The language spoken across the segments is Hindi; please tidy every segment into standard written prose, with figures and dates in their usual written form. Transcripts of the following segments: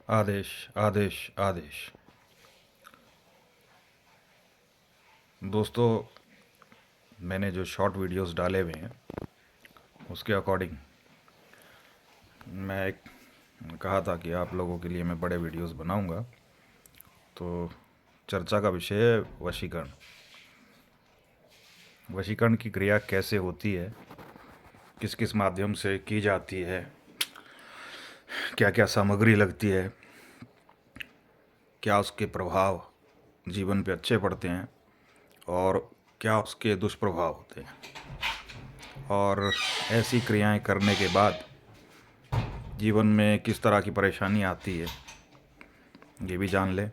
आदेश आदेश आदेश। दोस्तों, मैंने जो शॉर्ट वीडियोस डाले हुए हैं उसके अकॉर्डिंग मैं एक कहा था कि आप लोगों के लिए मैं बड़े वीडियोस बनाऊंगा। तो चर्चा का विषय है वशीकरण। वशीकरण की क्रिया कैसे होती है, किस किस माध्यम से की जाती है, क्या क्या सामग्री लगती है, क्या उसके प्रभाव जीवन पे अच्छे पड़ते हैं और क्या उसके दुष्प्रभाव होते हैं, और ऐसी क्रियाएं करने के बाद जीवन में किस तरह की परेशानी आती है ये भी जान लें।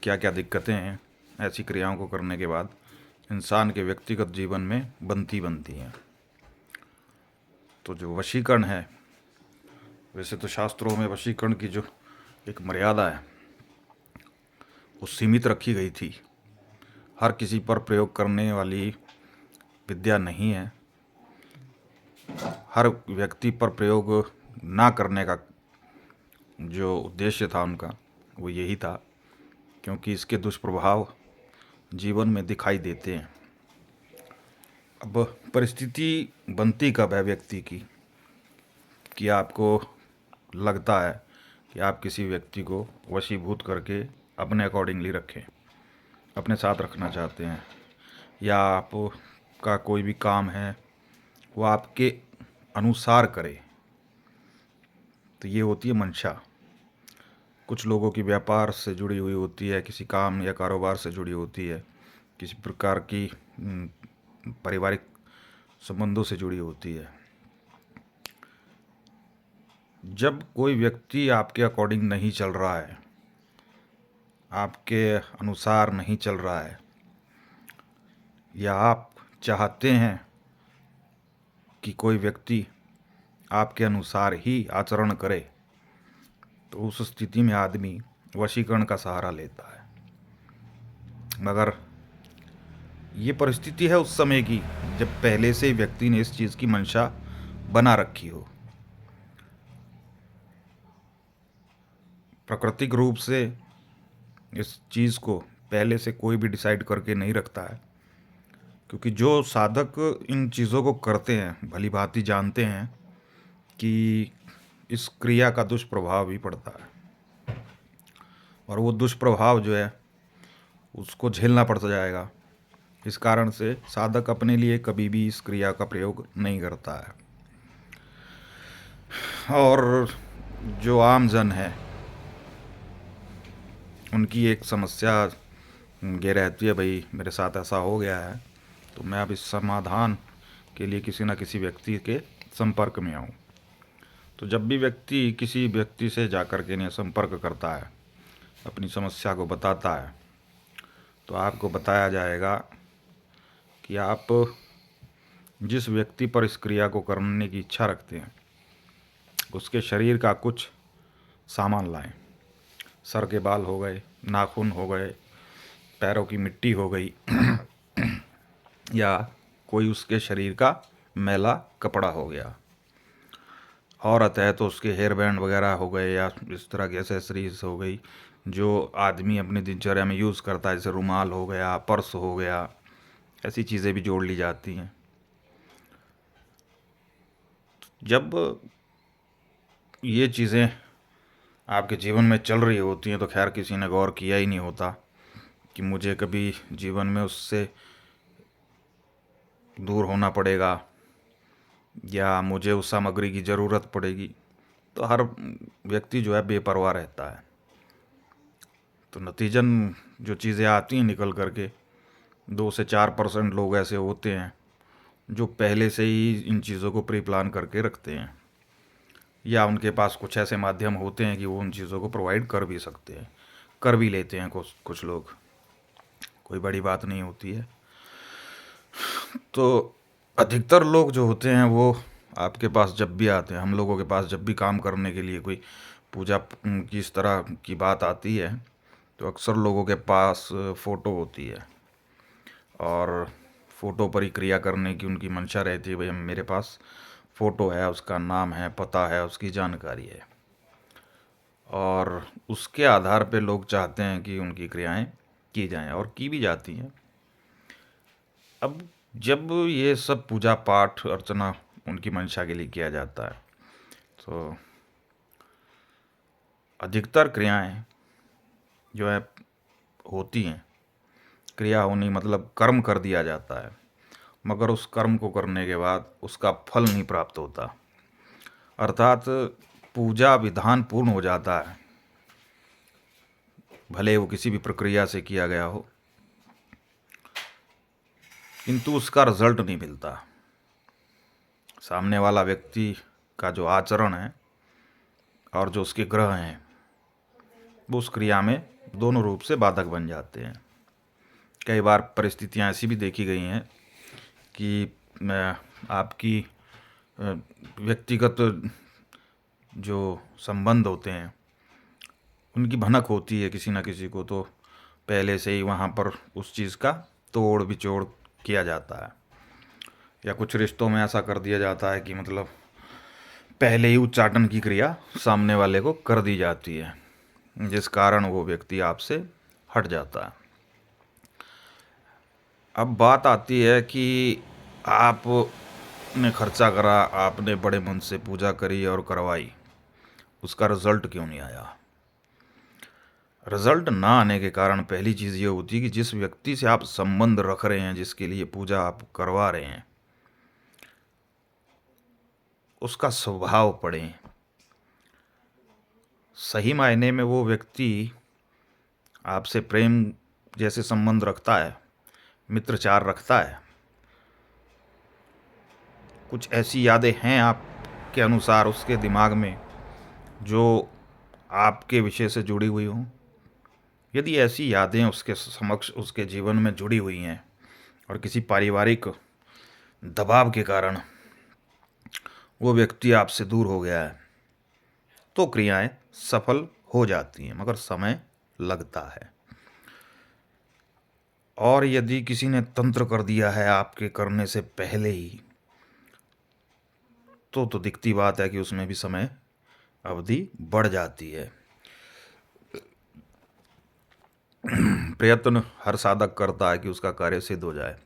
क्या क्या दिक्कतें हैं ऐसी क्रियाओं को करने के बाद इंसान के व्यक्तिगत जीवन में बनती हैं। तो जो वशीकरण है, वैसे तो शास्त्रों में वशीकरण की जो एक मर्यादा है वो सीमित रखी गई थी। हर किसी पर प्रयोग करने वाली विद्या नहीं है। हर व्यक्ति पर प्रयोग ना करने का जो उद्देश्य था उनका वो यही था, क्योंकि इसके दुष्प्रभाव जीवन में दिखाई देते हैं। अब परिस्थिति बनती कब है व्यक्ति की कि आपको लगता है कि आप किसी व्यक्ति को वशीभूत करके अपने अकॉर्डिंगली रखें, अपने साथ रखना चाहते हैं, या आपका कोई भी काम है वो आपके अनुसार करे, तो ये होती है मंशा। कुछ लोगों की व्यापार से जुड़ी हुई होती है, किसी काम या कारोबार से जुड़ी होती है, किसी प्रकार की पारिवारिक संबंधों से जुड़ी होती है। जब कोई व्यक्ति आपके अकॉर्डिंग नहीं चल रहा है, आपके अनुसार नहीं चल रहा है, या आप चाहते हैं कि कोई व्यक्ति आपके अनुसार ही आचरण करे, तो उस स्थिति में आदमी वशीकरण का सहारा लेता है। मगर ये परिस्थिति है उस समय की जब पहले से व्यक्ति ने इस चीज़ की मंशा बना रखी हो। प्राकृतिक रूप से इस चीज़ को पहले से कोई भी डिसाइड करके नहीं रखता है, क्योंकि जो साधक इन चीज़ों को करते हैं भली भांति जानते हैं कि इस क्रिया का दुष्प्रभाव भी पड़ता है, और वो दुष्प्रभाव जो है उसको झेलना पड़ जाएगा। इस कारण से साधक अपने लिए कभी भी इस क्रिया का प्रयोग नहीं करता है। और जो आम जन है उनकी एक समस्या ये रहती है, भाई मेरे साथ ऐसा हो गया है तो मैं अब इस समाधान के लिए किसी न किसी व्यक्ति के संपर्क में आऊँ। तो जब भी व्यक्ति किसी व्यक्ति से जाकर के इन्हें संपर्क करता है, अपनी समस्या को बताता है, तो आपको बताया जाएगा कि आप जिस व्यक्ति पर इस क्रिया को करने की इच्छा रखते हैं उसके शरीर का कुछ सामान लाएं। सर के बाल हो गए, नाखून हो गए, पैरों की मिट्टी हो गई या कोई उसके शरीर का मैला कपड़ा हो गया। औरत है तो उसके हेयर बैंड वगैरह हो गए, या इस तरह की एसेसरीज हो गई जो आदमी अपनी दिनचर्या में यूज़ करता है, जैसे रुमाल हो गया, पर्स हो गया, ऐसी चीज़ें भी जोड़ ली जाती हैं। जब ये चीज़ें आपके जीवन में चल रही होती हैं तो खैर किसी ने गौर किया ही नहीं होता कि मुझे कभी जीवन में उससे दूर होना पड़ेगा या मुझे उस सामग्री की ज़रूरत पड़ेगी। तो हर व्यक्ति जो है बेपरवाह रहता है। तो नतीजन जो चीज़ें आती हैं निकल करके 2 से 4% लोग ऐसे होते हैं जो पहले से ही इन चीज़ों को प्री प्लान करके रखते हैं, या उनके पास कुछ ऐसे माध्यम होते हैं कि वो उन चीज़ों को प्रोवाइड कर भी सकते हैं, कर भी लेते हैं कुछ कुछ लोग। कोई बड़ी बात नहीं होती है। तो अधिकतर लोग जो होते हैं वो आपके पास जब भी आते हैं, हम लोगों के पास जब भी काम करने के लिए कोई पूजा की इस तरह की बात आती है, तो अक्सर लोगों के पास फ़ोटो होती है और फ़ोटो पर ही क्रिया करने की उनकी मंशा रहती है। भाई मेरे पास फ़ोटो है, उसका नाम है, पता है, उसकी जानकारी है। और उसके आधार पे लोग चाहते हैं कि उनकी क्रियाएं की जाएं और की भी जाती हैं। अब जब ये सब पूजा पाठ अर्चना उनकी मंशा के लिए किया जाता है तो अधिकतर क्रियाएं जो है होती हैं, क्रिया होनी मतलब कर्म कर दिया जाता है, मगर उस कर्म को करने के बाद उसका फल नहीं प्राप्त होता, अर्थात पूजा विधान पूर्ण हो जाता है, भले वो किसी भी प्रक्रिया से किया गया हो, किंतु उसका रिजल्ट नहीं मिलता। सामने वाला व्यक्ति का जो आचरण है और जो उसके ग्रह हैं वो उस क्रिया में दोनों रूप से बाधक बन जाते हैं। कई बार परिस्थितियां ऐसी भी देखी गई हैं कि आपकी व्यक्तिगत जो संबंध होते हैं उनकी भनक होती है किसी ना किसी को, तो पहले से ही वहाँ पर उस चीज़ का तोड़ बिचोड़ किया जाता है, या कुछ रिश्तों में ऐसा कर दिया जाता है कि मतलब पहले ही उच्चाटन की क्रिया सामने वाले को कर दी जाती है, जिस कारण वो व्यक्ति आपसे हट जाता है। अब बात आती है कि आपने खर्चा करा, आपने बड़े मन से पूजा करी और करवाई, उसका रिजल्ट क्यों नहीं आया? रिजल्ट ना आने के कारण पहली चीज़ ये होती है कि जिस व्यक्ति से आप संबंध रख रहे हैं, जिसके लिए पूजा आप करवा रहे हैं, उसका स्वभाव पढ़ें। सही मायने में वो व्यक्ति आपसे प्रेम जैसे संबंध रखता है, मित्रचार रखता है, कुछ ऐसी यादें हैं आपके अनुसार उसके दिमाग में जो आपके विषय से जुड़ी हुई हों? यदि ऐसी यादें उसके समक्ष उसके जीवन में जुड़ी हुई हैं और किसी पारिवारिक दबाव के कारण वो व्यक्ति आपसे दूर हो गया है, तो क्रियाएं सफल हो जाती हैं, मगर समय लगता है। और यदि किसी ने तंत्र कर दिया है आपके करने से पहले ही, तो दिखती बात है कि उसमें भी समय अवधि बढ़ जाती है। प्रयत्न हर साधक करता है कि उसका कार्य सिद्ध हो जाए,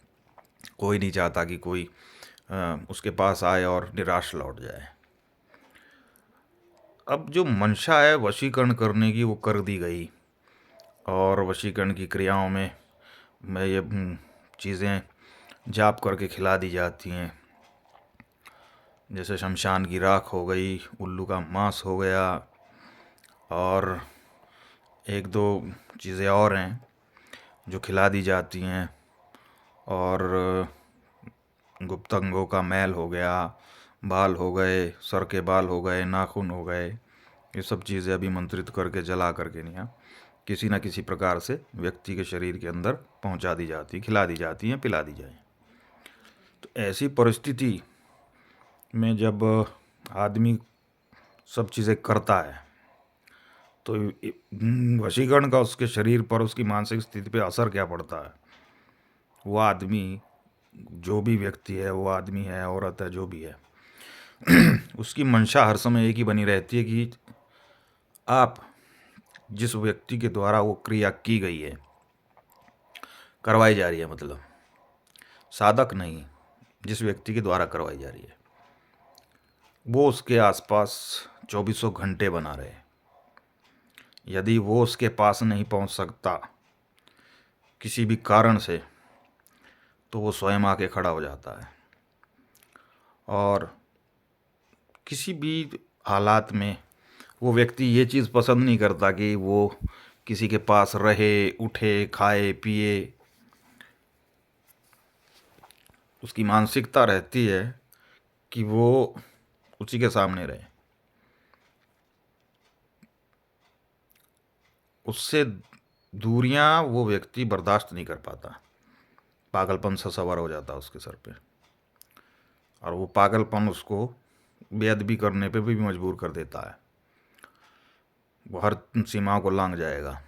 कोई नहीं चाहता कि कोई उसके पास आए और निराश लौट जाए। अब जो मंशा है वशीकरण करने की वो कर दी गई, और वशीकरण की क्रियाओं में ये चीज़ें जाप करके खिला दी जाती हैं, जैसे शमशान की राख हो गई, उल्लू का मांस हो गया, और एक दो चीज़ें और हैं जो खिला दी जाती हैं, और गुप्तांगों का मैल हो गया, बाल हो गए, सर के बाल हो गए, नाखून हो गए, ये सब चीज़ें अभी मंत्रित करके जला करके नहीं, किसी न किसी प्रकार से व्यक्ति के शरीर के अंदर पहुंचा दी जाती, खिला दी जाती हैं, पिला दी जाए। तो ऐसी परिस्थिति में जब आदमी सब चीज़ें करता है तो वशीकरण का उसके शरीर पर, उसकी मानसिक स्थिति पे असर क्या पड़ता है? वो आदमी, जो भी व्यक्ति है, वो आदमी है, औरत है, जो भी है, उसकी मंशा हर समय एक ही बनी रहती है कि आप जिस व्यक्ति के द्वारा वो क्रिया की गई है, करवाई जा रही है, मतलब साधक नहीं, जिस व्यक्ति के द्वारा करवाई जा रही है, वो उसके आसपास चौबीसों घंटे बना रहे। यदि वो उसके पास नहीं पहुंच सकता किसी भी कारण से, तो वो स्वयं आके खड़ा हो जाता है, और किसी भी हालात में वो व्यक्ति ये चीज़ पसंद नहीं करता कि वो किसी के पास रहे, उठे, खाए, पिए। उसकी मानसिकता रहती है कि वो उसी के सामने रहे, उससे दूरियां वो व्यक्ति बर्दाश्त नहीं कर पाता, पागलपन सा सवार हो जाता है उसके सर पे, और वो पागलपन उसको बेअदबी करने पे भी मजबूर कर देता है, वो हर सीमाओं को लांघ जाएगा।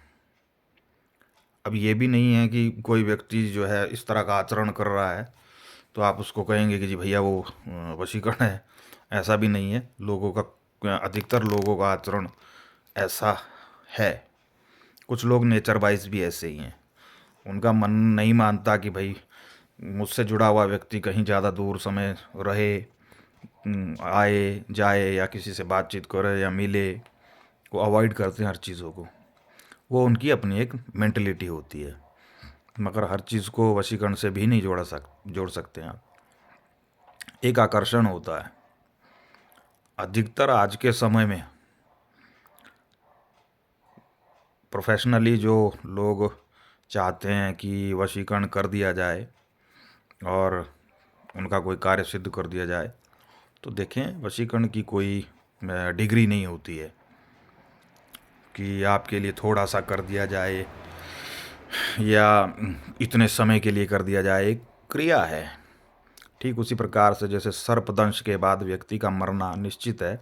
अब ये भी नहीं है कि कोई व्यक्ति जो है इस तरह का आचरण कर रहा है तो आप उसको कहेंगे कि जी भैया वो वशीकरण है, ऐसा भी नहीं है। लोगों का, अधिकतर लोगों का आचरण ऐसा है। कुछ लोग नेचर वाइज भी ऐसे ही हैं, उनका मन नहीं मानता कि भाई मुझसे जुड़ा हुआ व्यक्ति कहीं ज़्यादा दूर समय रहे, आए जाए या किसी से बातचीत करे या मिले। वो अवॉइड करते हैं हर चीज़ों को। वो उनकी अपनी एक मेंटलिटी होती है, मगर हर चीज़ को वशीकरण से भी नहीं जोड़ सकते हैं आप। एक आकर्षण होता है। अधिकतर आज के समय में प्रोफेशनली जो लोग चाहते हैं कि वशीकरण कर दिया जाए और उनका कोई कार्य सिद्ध कर दिया जाए, तो देखें वशीकरण की कोई डिग्री नहीं होती है कि आपके लिए थोड़ा सा कर दिया जाए या इतने समय के लिए कर दिया जाए। एक क्रिया है। ठीक उसी प्रकार से जैसे सर्पदंश के बाद व्यक्ति का मरना निश्चित है,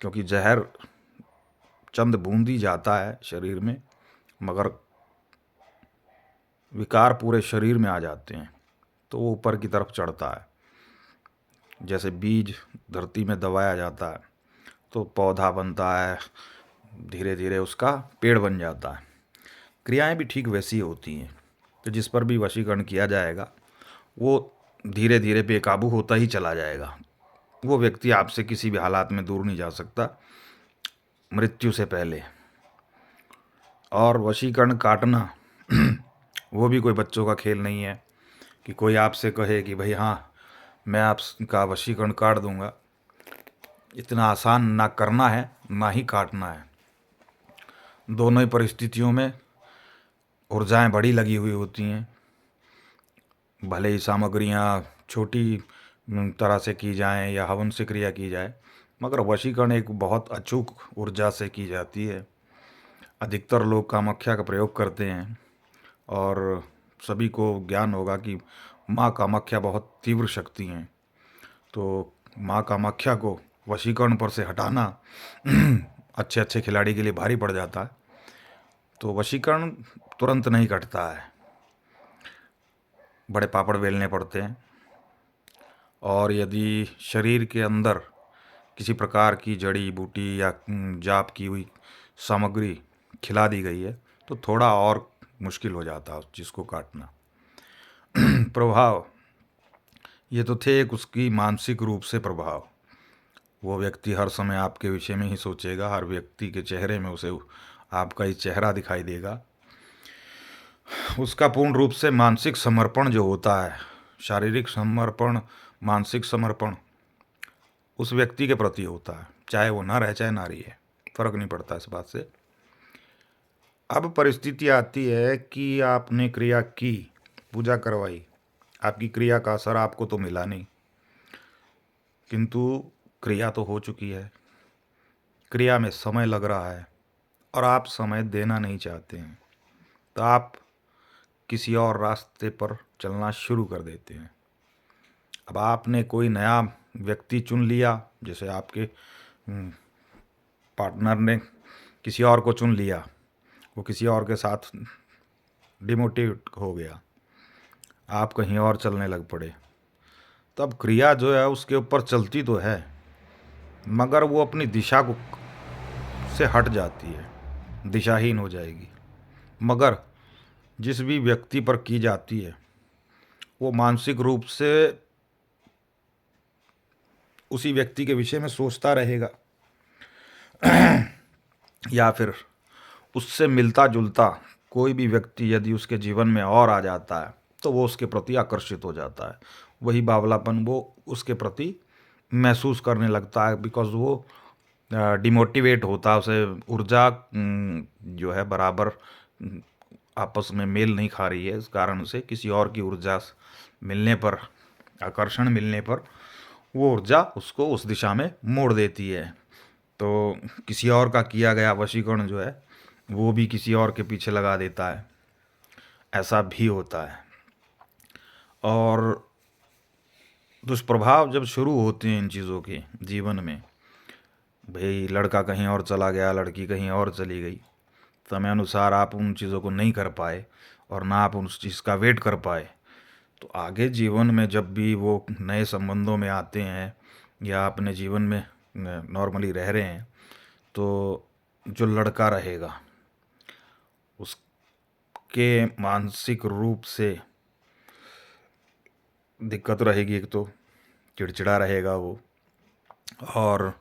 क्योंकि जहर चंद बूंद ही जाता है शरीर में, मगर विकार पूरे शरीर में आ जाते हैं, तो वो ऊपर की तरफ चढ़ता है। जैसे बीज धरती में दबाया जाता है तो पौधा बनता है, धीरे धीरे उसका पेड़ बन जाता है। क्रियाएं भी ठीक वैसी होती हैं। तो जिस पर भी वशीकरण किया जाएगा वो धीरे धीरे बेकाबू होता ही चला जाएगा। वो व्यक्ति आपसे किसी भी हालात में दूर नहीं जा सकता मृत्यु से पहले। और वशीकरण काटना वो भी कोई बच्चों का खेल नहीं है कि कोई आपसे कहे कि भाई हाँ मैं आपका वशीकरण काट दूंगा। इतना आसान ना करना है ना ही काटना है। दोनों ही परिस्थितियों में ऊर्जाएं बड़ी लगी हुई होती हैं। भले ही सामग्रियां छोटी तरह से की जाएं या हवन से क्रिया की जाए, मगर वशीकरण एक बहुत अचूक ऊर्जा से की जाती है। अधिकतर लोग कामाख्या का प्रयोग करते हैं और सभी को ज्ञान होगा कि माँ कामाख्या बहुत तीव्र शक्ति हैं। तो माँ कामाख्या को वशीकरण पर से हटाना अच्छे अच्छे खिलाड़ी के लिए भारी पड़ जाता है। तो वशीकरण तुरंत नहीं कटता है, बड़े पापड़ बेलने पड़ते हैं। और यदि शरीर के अंदर किसी प्रकार की जड़ी बूटी या जाप की हुई सामग्री खिला दी गई है तो थोड़ा और मुश्किल हो जाता है उस चीज़ को काटना। प्रभाव ये तो थे एक उसकी मानसिक रूप से प्रभाव। वो व्यक्ति हर समय आपके विषय में ही सोचेगा, हर व्यक्ति के चेहरे में उसे आपका ही चेहरा दिखाई देगा। उसका पूर्ण रूप से मानसिक समर्पण जो होता है, शारीरिक समर्पण, मानसिक समर्पण उस व्यक्ति के प्रति होता है, चाहे वो नर है चाहे नारी है, फर्क नहीं पड़ता इस बात से। अब परिस्थिति आती है कि आपने क्रिया की, पूजा करवाई, आपकी क्रिया का असर आपको तो मिला नहीं, किंतु क्रिया तो हो चुकी है। क्रिया में समय लग रहा है और आप समय देना नहीं चाहते हैं, तो आप किसी और रास्ते पर चलना शुरू कर देते हैं। अब आपने कोई नया व्यक्ति चुन लिया, जैसे आपके पार्टनर ने किसी और को चुन लिया, वो किसी और के साथ डिमोटिवेट हो गया, आप कहीं और चलने लग पड़े। तब क्रिया जो है उसके ऊपर चलती तो है, मगर वो अपनी दिशा को से हट जाती है, दिशाहीन हो जाएगी। मगर जिस भी व्यक्ति पर की जाती है वो मानसिक रूप से उसी व्यक्ति के विषय में सोचता रहेगा, या फिर उससे मिलता जुलता कोई भी व्यक्ति यदि उसके जीवन में और आ जाता है तो वो उसके प्रति आकर्षित हो जाता है। वही बावलापन वो उसके प्रति महसूस करने लगता है, बिकॉज वो डिमोटिवेट होता है, उसे ऊर्जा जो है बराबर आपस में मेल नहीं खा रही है। इस कारण से किसी और की ऊर्जा मिलने पर, आकर्षण मिलने पर वो ऊर्जा उसको उस दिशा में मोड़ देती है। तो किसी और का किया गया वशीकरण जो है वो भी किसी और के पीछे लगा देता है, ऐसा भी होता है। और दुष्प्रभाव जब शुरू होते हैं इन चीज़ों के जीवन में, भाई लड़का कहीं और चला गया, लड़की कहीं और चली गई, समय अनुसार आप उन चीज़ों को नहीं कर पाए और ना आप उस चीज़ का वेट कर पाए, तो आगे जीवन में जब भी वो नए संबंधों में आते हैं या अपने जीवन में नॉर्मली रह रहे हैं, तो जो लड़का रहेगा उसके मानसिक रूप से दिक्कत रहेगी। एक तो चिड़चिड़ा रहेगा वो, और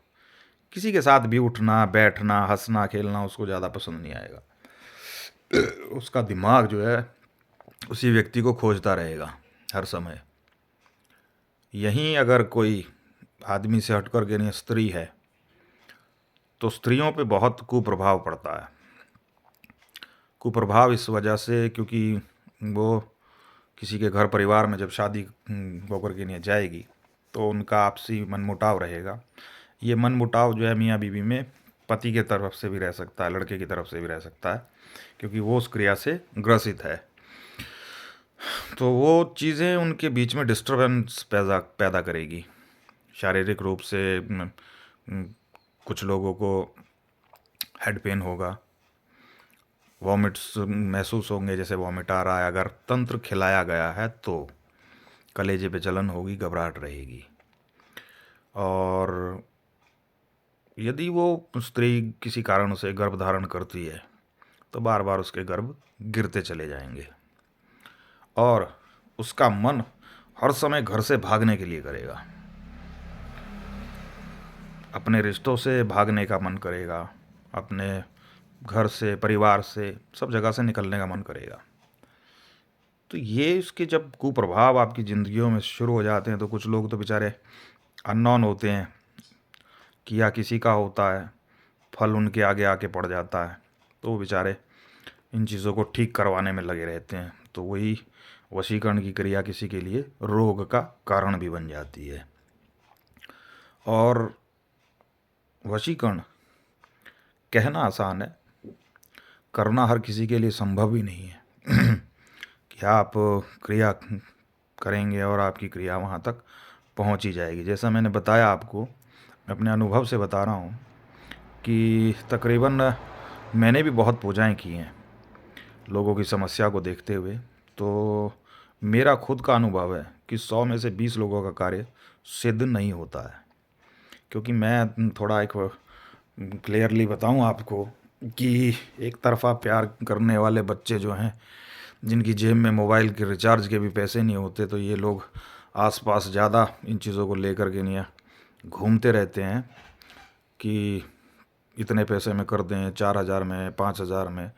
किसी के साथ भी उठना बैठना हंसना खेलना उसको ज़्यादा पसंद नहीं आएगा। उसका दिमाग जो है उसी व्यक्ति को खोजता रहेगा हर समय। यहीं अगर कोई आदमी से हट कर के नहीं स्त्री है तो स्त्रियों पे बहुत कुप्रभाव पड़ता है। कुप्रभाव इस वजह से क्योंकि वो किसी के घर परिवार में जब शादी होकर के नहीं जाएगी तो उनका आपसी मनमुटाव रहेगा। ये मनमुटाव जो है मियाँ बीवी में पति के तरफ से भी रह सकता है, लड़के की तरफ से भी रह सकता है, क्योंकि वो उस क्रिया से ग्रसित है। तो वो चीज़ें उनके बीच में डिस्टरबेंस पैदा पैदा करेगी शारीरिक रूप से। कुछ लोगों को हेड पेन होगा, वॉमिट्स महसूस होंगे, जैसे वॉमिट आ रहा है। अगर तंत्र खिलाया गया है तो कलेजे पे जलन होगी, घबराहट रहेगी। और यदि वो स्त्री किसी कारण से गर्भ धारण करती है तो बार बार उसके गर्भ गिरते चले जाएंगे, और उसका मन हर समय घर से भागने के लिए करेगा, अपने रिश्तों से भागने का मन करेगा, अपने घर से परिवार से सब जगह से निकलने का मन करेगा। तो ये इसके जब कुप्रभाव आपकी ज़िंदगियों में शुरू हो जाते हैं तो कुछ लोग तो बेचारे अननोन होते हैं, किया किसी का होता है, फल उनके आगे आके पड़ जाता है, तो वो बेचारे इन चीज़ों को ठीक करवाने में लगे रहते हैं। तो वही वशीकरण की क्रिया किसी के लिए रोग का कारण भी बन जाती है। और वशीकरण कहना आसान है, करना हर किसी के लिए संभव ही नहीं है कि आप क्रिया करेंगे और आपकी क्रिया वहाँ तक पहुँच ही जाएगी। जैसा मैंने बताया आपको, मैं अपने अनुभव से बता रहा हूँ कि तकरीबन मैंने भी बहुत पूजाएं की हैं लोगों की समस्या को देखते हुए। तो मेरा खुद का अनुभव है कि 100 में से 20 लोगों का कार्य सिद्ध नहीं होता है। क्योंकि मैं थोड़ा एक क्लियरली बताऊं आपको कि एक तरफा प्यार करने वाले बच्चे जो हैं, जिनकी जेब में मोबाइल के रिचार्ज के भी पैसे नहीं होते, तो ये लोग आसपास ज़्यादा इन चीज़ों को लेकर के नहीं घूमते रहते हैं कि इतने पैसे में कर दें, 4,000 में 5,000 में।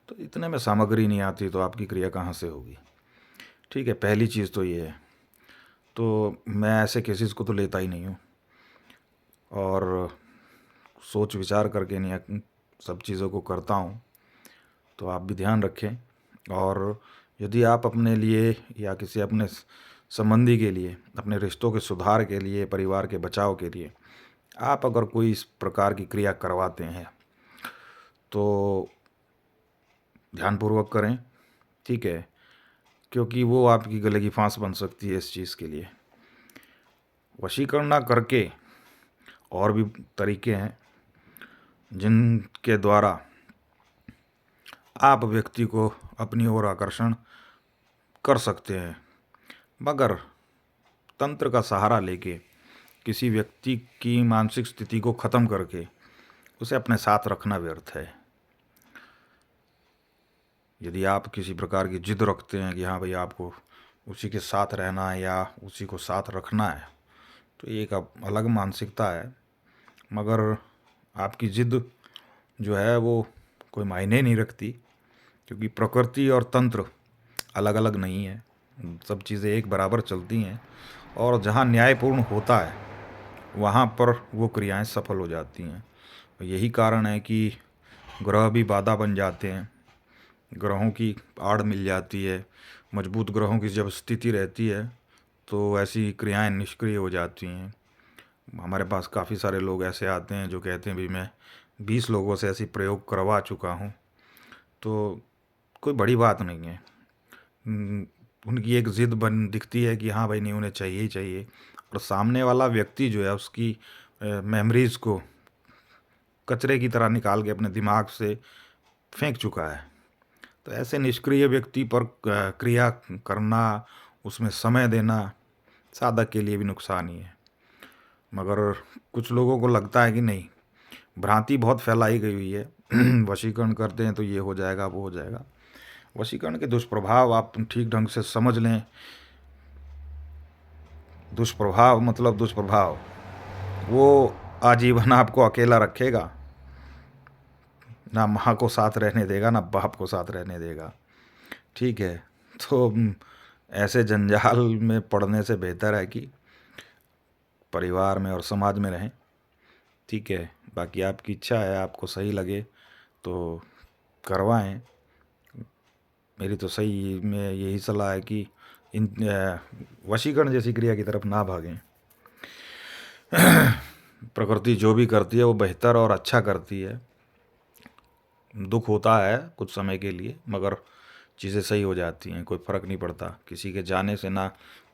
तो इतने में सामग्री नहीं आती तो आपकी क्रिया कहाँ से होगी। ठीक है, पहली चीज़ तो ये है। तो मैं ऐसे केसेस को तो लेता ही नहीं हूँ, और सोच विचार करके नहीं सब चीज़ों को करता हूँ। तो आप भी ध्यान रखें। और यदि आप अपने लिए या किसी अपने संबंधी के लिए, अपने रिश्तों के सुधार के लिए, परिवार के बचाव के लिए आप अगर कोई इस प्रकार की क्रिया करवाते हैं तो ध्यानपूर्वक करें, ठीक है, क्योंकि वो आपकी गले की फांस बन सकती है इस चीज़ के लिए। वशीकरण ना करके और भी तरीके हैं जिनके द्वारा आप व्यक्ति को अपनी ओर आकर्षण कर सकते हैं, मगर तंत्र का सहारा लेके किसी व्यक्ति की मानसिक स्थिति को ख़त्म करके उसे अपने साथ रखना व्यर्थ है। यदि आप किसी प्रकार की जिद रखते हैं कि हाँ भाई आपको उसी के साथ रहना है या उसी को साथ रखना है, तो ये एक अलग मानसिकता है। मगर आपकी जिद जो है वो कोई मायने नहीं रखती, क्योंकि प्रकृति और तंत्र अलग अलग नहीं है, सब चीज़ें एक बराबर चलती हैं। और जहाँ न्यायपूर्ण होता है वहाँ पर वो क्रियाएं सफल हो जाती हैं। यही कारण है कि ग्रह भी बाधा बन जाते हैं, ग्रहों की आड़ मिल जाती है। मजबूत ग्रहों की जब स्थिति रहती है तो ऐसी क्रियाएं निष्क्रिय हो जाती हैं। हमारे पास काफ़ी सारे लोग ऐसे आते हैं जो कहते हैं भी मैं 20 लोगों से ऐसी प्रयोग करवा चुका हूँ। तो कोई बड़ी बात नहीं है। उनकी एक ज़िद बन दिखती है कि हाँ भाई नहीं, उन्हें चाहिए ही चाहिए, और सामने वाला व्यक्ति जो है उसकी मेमोरीज़ को कचरे की तरह निकाल के अपने दिमाग से फेंक चुका है। तो ऐसे निष्क्रिय व्यक्ति पर क्रिया करना, उसमें समय देना साधक के लिए भी नुकसान ही है। मगर कुछ लोगों को लगता है कि नहीं, भ्रांति बहुत फैलाई गई हुई है। वशीकरण करते हैं तो ये हो जाएगा, वो हो जाएगा। वशीकरण के दुष्प्रभाव आप ठीक ढंग से समझ लें। दुष्प्रभाव मतलब दुष्प्रभाव, वो आजीवन आपको अकेला रखेगा, ना माँ को साथ रहने देगा, ना बाप को साथ रहने देगा। ठीक है, तो ऐसे जंजाल में पड़ने से बेहतर है कि परिवार में और समाज में रहें। ठीक है, बाकी आपकी इच्छा है, आपको सही लगे तो करवाएं। मेरी तो सही में यही सलाह है कि इन वशीकरण जैसी क्रिया की तरफ ना भागें। प्रकृति जो भी करती है वो बेहतर और अच्छा करती है। दुख होता है कुछ समय के लिए, मगर चीज़ें सही हो जाती हैं, कोई फ़र्क नहीं पड़ता। किसी के जाने से ना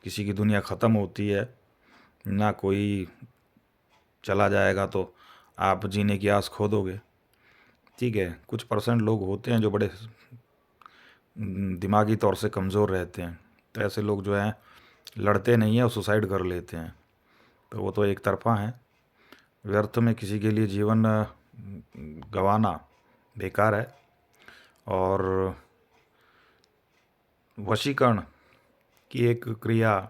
किसी की दुनिया ख़त्म होती है, ना कोई चला जाएगा तो आप जीने की आस खो दोगे। ठीक है, कुछ परसेंट लोग होते हैं जो बड़े दिमागी तौर से कमज़ोर रहते हैं, तो ऐसे लोग जो हैं लड़ते नहीं हैं और सुसाइड कर लेते हैं, तो वो तो एक तरफा हैं। व्यर्थ में किसी के लिए जीवन गंवाना बेकार है। और वशीकरण की एक क्रिया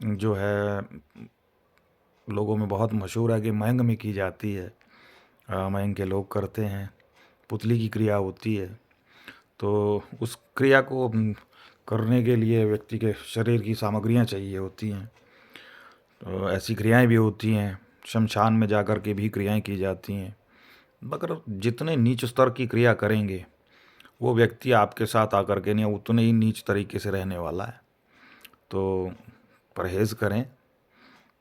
जो है लोगों में बहुत मशहूर है कि महंग में की जाती है, महंग के लोग करते हैं, पुतली की क्रिया होती है। तो उस क्रिया को करने के लिए व्यक्ति के शरीर की सामग्रियां चाहिए होती हैं। तो ऐसी क्रियाएं भी होती हैं, शमशान में जाकर के भी क्रियाएं की जाती हैं। मगर जितने नीच स्तर की क्रिया करेंगे वो व्यक्ति आपके साथ आकर के नहीं उतने ही नीच तरीके से रहने वाला है। तो परहेज़ करें।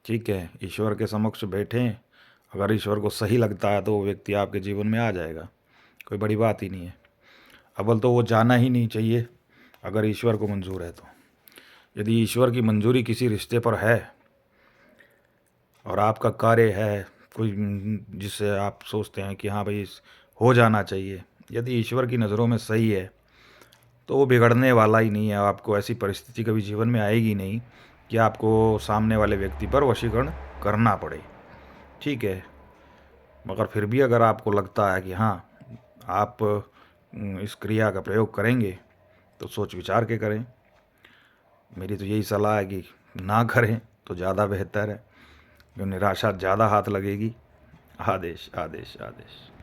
ठीक है, ईश्वर के समक्ष बैठें, अगर ईश्वर को सही लगता है तो वो व्यक्ति आपके जीवन में आ जाएगा, कोई बड़ी बात ही नहीं है। अव्वल तो वो जाना ही नहीं चाहिए अगर ईश्वर को मंजूर है तो। यदि ईश्वर की मंजूरी किसी रिश्ते पर है और आपका कार्य है कोई जिससे आप सोचते हैं कि हाँ भाई हो जाना चाहिए, यदि ईश्वर की नज़रों में सही है तो वो बिगड़ने वाला ही नहीं है। आपको ऐसी परिस्थिति कभी जीवन में आएगी नहीं कि आपको सामने वाले व्यक्ति पर वशीकरण करना पड़े। ठीक है, मगर फिर भी अगर आपको लगता है कि हाँ आप इस क्रिया का प्रयोग करेंगे तो सोच विचार के करें। मेरी तो यही सलाह है कि ना करें तो ज़्यादा बेहतर है, क्योंकि निराशा ज़्यादा हाथ लगेगी। आदेश आदेश आदेश।